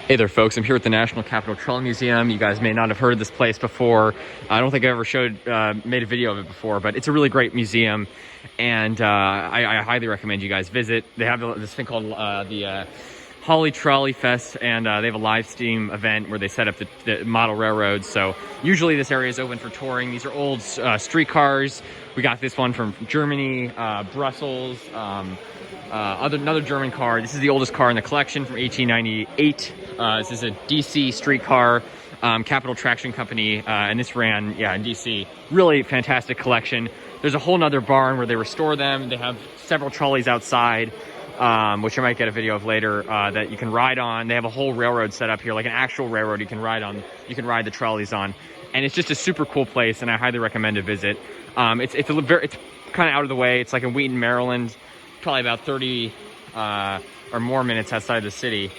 Hey there folks, I'm here at the National Capital Trolley Museum. You guys may not have heard of this place before. I don't think I ever made a video of it before, but it's a really great museum, and I highly recommend you guys visit. They have this thing called the Holly Trolley Fest, and they have a live stream event where they set up the model railroads. So usually this area is open for touring. These are old streetcars. We got this one from Germany, Brussels, another German car. This is the oldest car in the collection from 1898. This is a DC streetcar, Capital Traction Company, and this ran, in DC. Really fantastic collection. There's a whole nother barn where they restore them. They have several trolleys outside, which I might get a video of later, that you can ride on. They have a whole railroad set up here, like an actual railroad you can ride on. You can ride the trolleys on, and it's just a super cool place, and I highly recommend a visit. It's kind of out of the way. It's like in Wheaton, Maryland, probably about 30 or more minutes outside the city.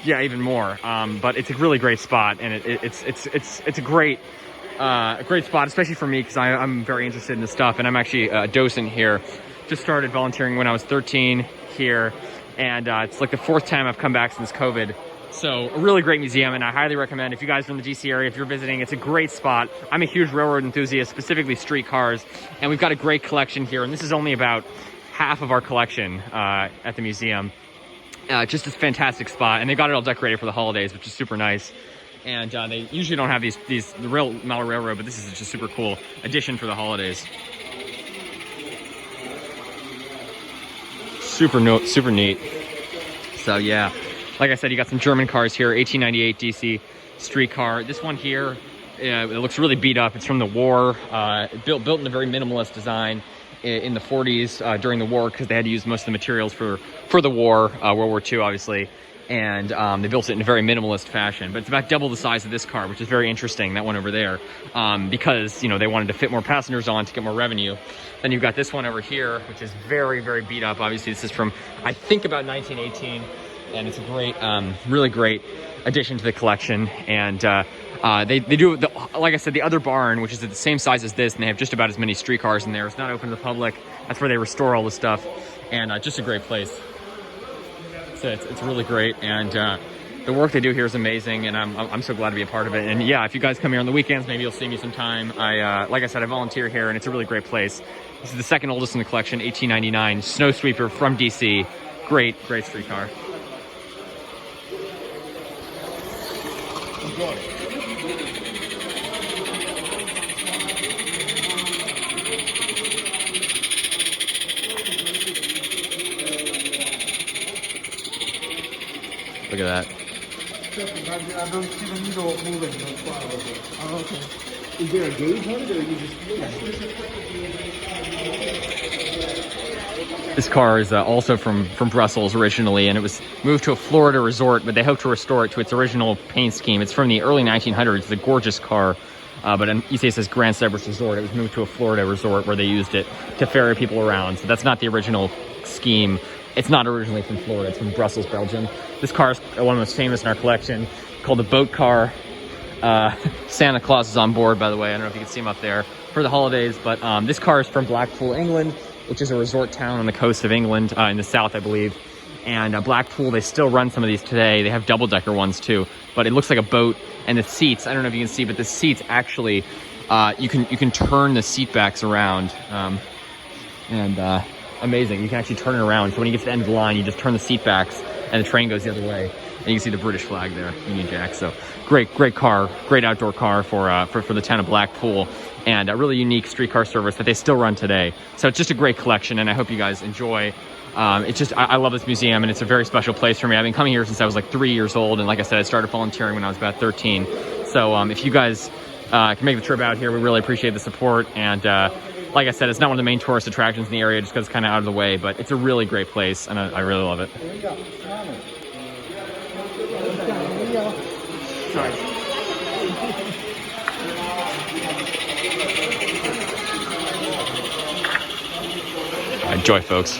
Yeah, even more. But it's a really great spot, and it's a great spot, especially for me, because I'm very interested in this stuff, and I'm actually a docent here. Just started volunteering when I was 13 here, and it's like the fourth time I've come back since COVID. So a really great museum, and I highly recommend if you guys are in the DC area, if you're visiting, it's a great spot. I'm a huge railroad enthusiast, specifically streetcars, and we've got a great collection here, and this is only about half of our collection at the museum. Just a fantastic spot, and they got it all decorated for the holidays, which is super nice. And they usually don't have the real model railroad, but this is just a super cool addition for the holidays. Super neat. So yeah, like I said, you got some German cars here, 1898 DC streetcar. This one here, it looks really beat up. It's from the war, built in a very minimalist design in the 40s during the war, because they had to use most of the materials for the war, World War II, obviously. And they built it in a very minimalist fashion, but it's about double the size of this car, which is very interesting, that one over there, because, they wanted to fit more passengers on to get more revenue. Then you've got this one over here, which is very, very beat up. Obviously, this is from, I think, about 1918, and it's a great, really great addition to the collection. And they do, like I said, the other barn, which is the same size as this, and they have just about as many streetcars in there. It's not open to the public. That's where they restore all the stuff, and just a great place. So it's really great, and the work they do here is amazing, and I'm so glad to be a part of it. And yeah, if you guys come here on the weekends, maybe you'll see me sometime. Like I said, I volunteer here, and it's a really great place. This is the second oldest in the collection, 1899, snow sweeper from DC. Great streetcar. Look at that. I don't see the needle moving. Oh, okay. Is there a gauge on it, or you just... This car is also from Brussels originally, and it was moved to a Florida resort, but they hope to restore it to its original paint scheme. It's from the early 1900s. It's a gorgeous car, but you see it says Grand Cypress Resort. It was moved to a Florida resort where they used it to ferry people around. So that's not the original scheme. It's not originally from Florida. It's from Brussels, Belgium. This car is one of the most famous in our collection, called the boat car. Santa Claus is on board, by the way. I don't know if you can see him up there for the holidays, but this car is from Blackpool, England, which is a resort town on the coast of England, in the south, I believe. And Blackpool, they still run some of these today. They have double-decker ones too, but it looks like a boat. And the seats, I don't know if you can see, but the seats actually, you can turn the seat backs around, amazing. You can actually turn it around. So when you get to the end of the line, you just turn the seat backs, and the train goes the other way. And you can see the British flag there, Union Jack. So great car, great outdoor car for the town of Blackpool, and a really unique streetcar service that they still run today. So it's just a great collection, and I hope you guys enjoy. I love this museum, and it's a very special place for me. I've been coming here since I was like 3 years old, and like I said, I started volunteering when I was about 13. So if you guys can make the trip out here, we really appreciate the support. And like I said, it's not one of the main tourist attractions in the area just because it's kind of out of the way, but it's a really great place, and I really love it. Sorry. Enjoy, folks.